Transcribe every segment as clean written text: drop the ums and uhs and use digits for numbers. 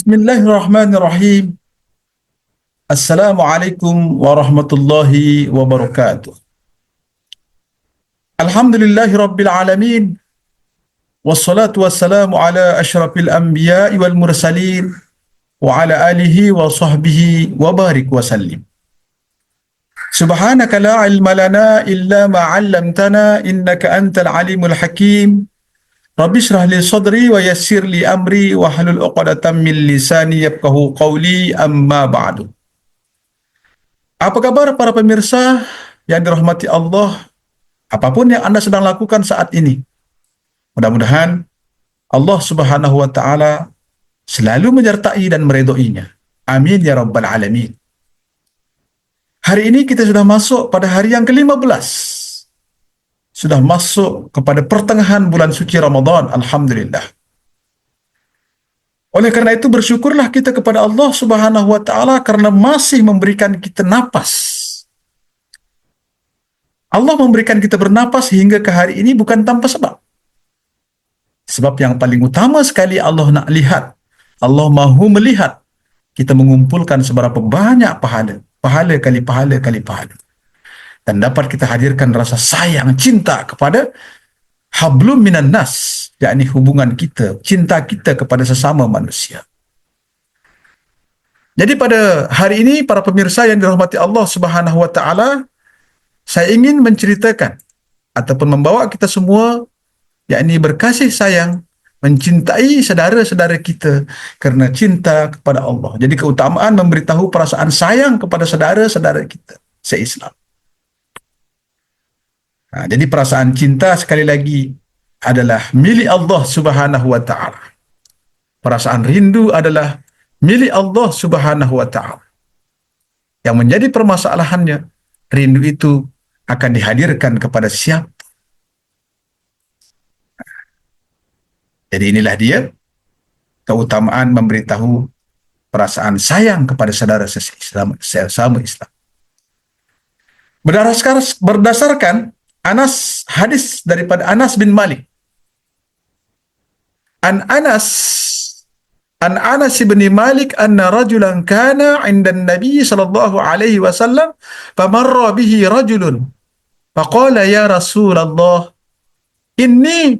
Bismillahirrahmanirrahim. Assalamualaikum warahmatullahi wabarakatuh. Alhamdulillahi rabbil alamin. Wassalatu wassalamu ala asyrafil anbiya'i wal mursalin wa ala alihi wa sahbihi wa barik wa sallim. Subhanaka la ilma lana illa ma 'allamtana innaka antal alimul hakim. Rabbi shrah li sadri wa yassir li amri wa hlul 'uqdatam min lisani yafqahu qawli, amma ba'du. Apa kabar para pemirsa yang dirahmati Allah? Apapun yang Anda sedang lakukan saat ini, mudah-mudahan Allah Subhanahu wa taala selalu menyertai dan meridhoinya. Amin ya rabbal alamin. Hari ini kita sudah masuk pada hari yang ke-15. Sudah masuk kepada pertengahan bulan suci Ramadan, alhamdulillah. Oleh karena itu bersyukurlah kita kepada Allah Subhanahu wa taala karena masih memberikan kita napas. Allah memberikan kita bernapas hingga ke hari ini bukan tanpa sebab. Sebab yang paling utama sekali Allah nak lihat, Allah mahu melihat kita mengumpulkan seberapa banyak pahala. Pahala kali pahala kali pahala. Dan dapat kita hadirkan rasa sayang, cinta kepada hablum minan nas, yakni hubungan kita, cinta kita kepada sesama manusia. Jadi pada hari ini para pemirsa yang dirahmati Allah Subhanahu wa taala, saya ingin menceritakan ataupun membawa kita semua yakni berkasih sayang, mencintai saudara-saudara kita kerana cinta kepada Allah. Jadi keutamaan memberitahu perasaan sayang kepada saudara-saudara kita se-Islam. Jadi perasaan cinta sekali lagi adalah milik Allah Subhanahu wa taala. Perasaan rindu adalah milik Allah Subhanahu wa taala. Yang menjadi permasalahannya, rindu itu akan dihadirkan kepada siapa? Jadi inilah dia keutamaan memberitahu perasaan sayang kepada saudara sesama Islam. Berdasarkan hadis daripada Anas bin Malik. An Anas bin Malik anna rajulan kana 'inda an-nabi sallallahu alaihi wasallam famarra bihi rajulun faqala ya Rasulullah inni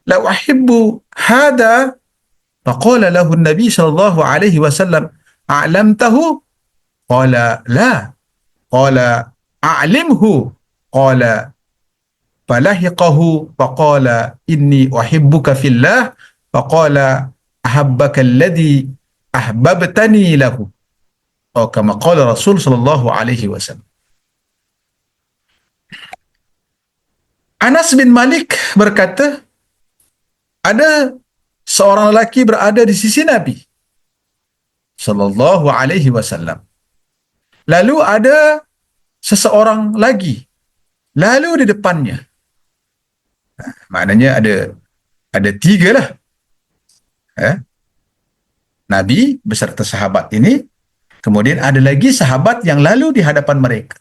la uhibbu hadha faqala lahu an-nabi sallallahu alaihi wasallam a'lamtahu qala la qala a'limhu qala falahiqahu faqala inni uhibbuka fillah faqala ahabbaka alladhi ahbabtani lahu atau kama qala Rasul sallallahu alaihi wasallam. Anas bin Malik berkata, ada seorang lelaki berada di sisi Nabi sallallahu alaihi wasallam. Lalu ada seseorang lagi lalu di depannya. Maknanya ada tiga lah. Nabi beserta sahabat ini, kemudian ada lagi sahabat yang lalu di hadapan mereka.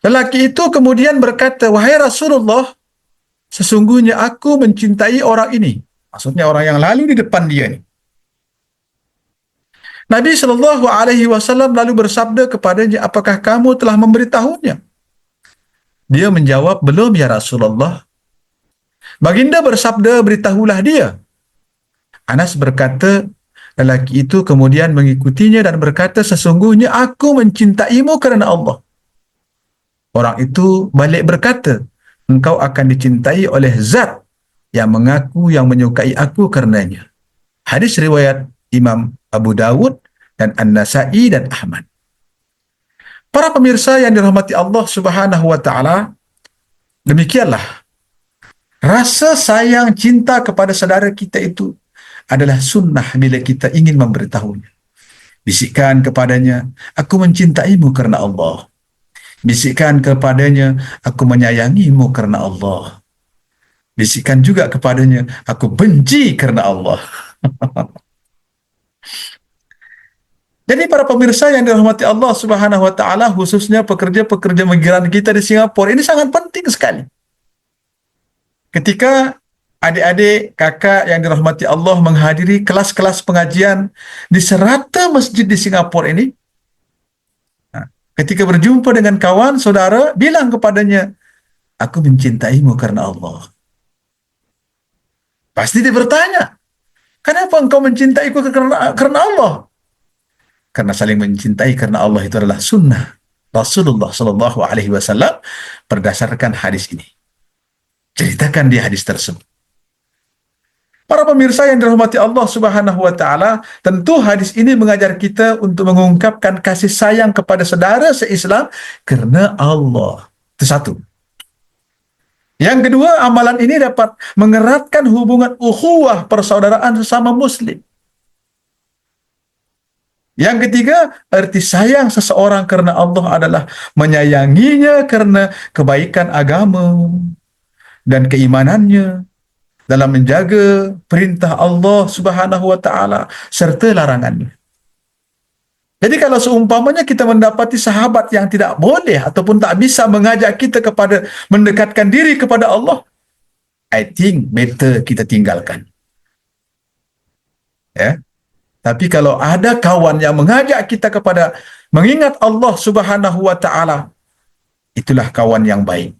Lelaki itu kemudian berkata, wahai Rasulullah, sesungguhnya aku mencintai orang ini. Maksudnya orang yang lalu di depan dia ni. Nabi SAW lalu bersabda kepadanya, apakah kamu telah memberitahunya? Dia menjawab, belum ya Rasulullah. Baginda bersabda, beritahulah dia. Anas berkata, lelaki itu kemudian mengikutinya dan berkata, sesungguhnya aku mencintaimu kerana Allah. Orang itu balik berkata, engkau akan dicintai oleh zat yang mengaku yang menyukai aku karenanya. Hadis riwayat Imam Abu Dawud dan An-Nasai dan Ahmad. Para pemirsa yang dirahmati Allah Subhanahu wa taala, demikianlah rasa sayang cinta kepada saudara kita itu adalah sunnah bila kita ingin memberitahunya. Bisikkan kepadanya, aku mencintaimu kerana Allah. Bisikkan kepadanya, aku menyayangimu kerana Allah. Bisikkan juga kepadanya, aku benci kerana Allah. Jadi para pemirsa yang dirahmati Allah Subhanahu wa taala, khususnya pekerja-pekerja migran kita di Singapura, ini sangat penting sekali. Ketika Adik-adik, kakak yang dirahmati Allah menghadiri kelas-kelas pengajian di serata masjid di Singapura ini. Ketika berjumpa dengan kawan, saudara, bilang kepadanya, aku mencintaimu karena Allah. Pasti dia bertanya, kenapa engkau mencintaiku karena Allah? Karena saling mencintai karena Allah itu adalah sunnah Rasulullah Sallallahu Alaihi Wasallam berdasarkan hadis ini. Ceritakan di hadis tersebut. Para pemirsa yang dirahmati Allah Subhanahu wa taala, tentu hadis ini mengajar kita untuk mengungkapkan kasih sayang kepada saudara seislam karena Allah. Itu satu. Yang kedua, amalan ini dapat mengeratkan hubungan ukhuwah persaudaraan sesama muslim. Yang ketiga, arti sayang seseorang karena Allah adalah menyayanginya karena kebaikan agama dan keimanannya, dalam menjaga perintah Allah Subhanahu wa taala serta larangannya. Jadi kalau seumpamanya kita mendapati sahabat yang tidak boleh ataupun tak bisa mengajak kita kepada mendekatkan diri kepada Allah, I think better kita tinggalkan. Ya. Tapi kalau ada kawan yang mengajak kita kepada mengingat Allah Subhanahu wa taala, itulah kawan yang baik.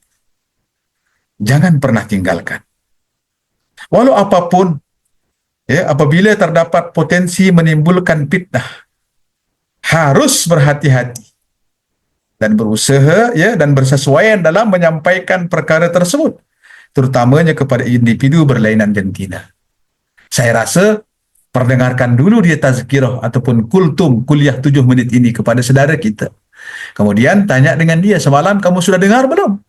Jangan pernah tinggalkan. Walau apapun, ya, apabila terdapat potensi menimbulkan fitnah, harus berhati-hati dan berusaha, ya, dan bersesuaian dalam menyampaikan perkara tersebut, terutamanya kepada individu berlainan jantina. Saya rasa perdengarkan dulu dia tazkirah ataupun kultum kuliah 7 menit ini kepada saudara kita. Kemudian tanya dengan dia, semalam kamu sudah dengar belum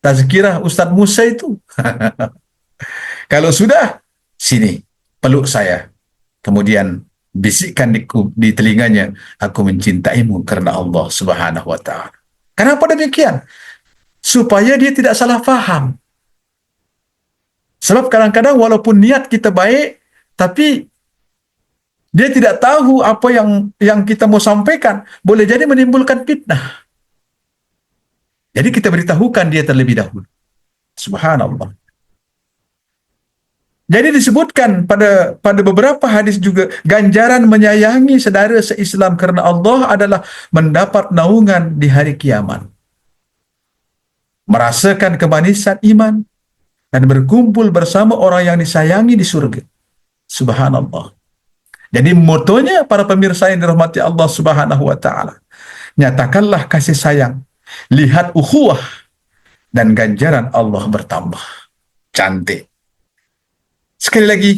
tazkirah Ustaz Musa itu? Kalau sudah, sini, peluk saya. Kemudian bisikkan di telinganya, aku mencintaimu karena Allah Subhanahu wa taala. Kenapa demikian? Supaya dia tidak salah faham. Sebab kadang-kadang walaupun niat kita baik, tapi dia tidak tahu apa yang kita mau sampaikan, boleh jadi menimbulkan fitnah. Jadi kita beritahukan dia terlebih dahulu. Subhanallah. Jadi disebutkan pada beberapa hadis juga, ganjaran menyayangi saudara seislam karena Allah adalah mendapat naungan di hari kiamat, merasakan kemanisan iman, dan berkumpul bersama orang yang disayangi di surga. Subhanallah. Jadi motonya para pemirsa yang dirahmati Allah Subhanahu wa taala, nyatakanlah kasih sayang, lihat ukhuwah, dan ganjaran Allah bertambah. Cantik. Sekali lagi,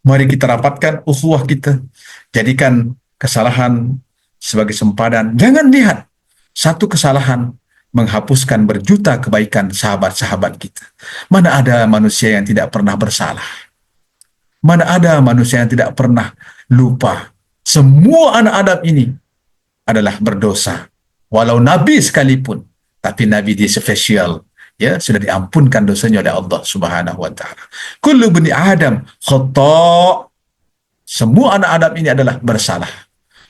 mari kita rapatkan ukhuwah kita. Jadikan kesalahan sebagai sempadan. Jangan lihat satu kesalahan menghapuskan berjuta kebaikan sahabat-sahabat kita. Mana ada manusia yang tidak pernah bersalah? Mana ada manusia yang tidak pernah lupa? Semua anak Adam ini adalah berdosa. Walau Nabi sekalipun, tapi Nabi dia spesial. Ya, sudah diampunkan dosanya oleh Allah Subhanahu wa taala. Kullu bani Adam khata'. Semua anak Adam ini adalah bersalah.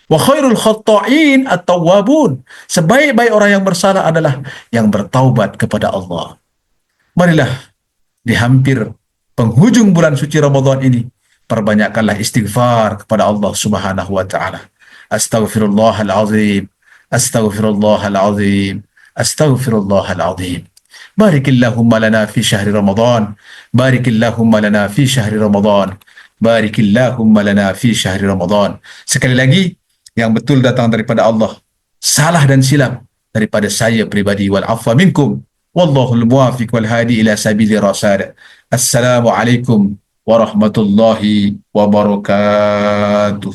Wa khairul khata'in at-tawwabun. Sebaik-baik orang yang bersalah adalah yang bertaubat kepada Allah. Marilah di hampir penghujung bulan suci Ramadan ini, perbanyakkanlah istighfar kepada Allah Subhanahu wa taala. Astaghfirullahal azim. Astaghfirullahal azim. Astaghfirullahal azim. Barikillahumma lana fi syahri Ramadan. Barikillahumma lana fi syahri Ramadan. Barikillahumma lana fi syahri Ramadan. Sekali lagi, yang betul datang daripada Allah, salah dan silap daripada saya pribadi. Wal afwa minkum. Wallahul muwafiq wal hadi ila sabili rasyad. Assalamualaikum warahmatullahi wabarakatuh.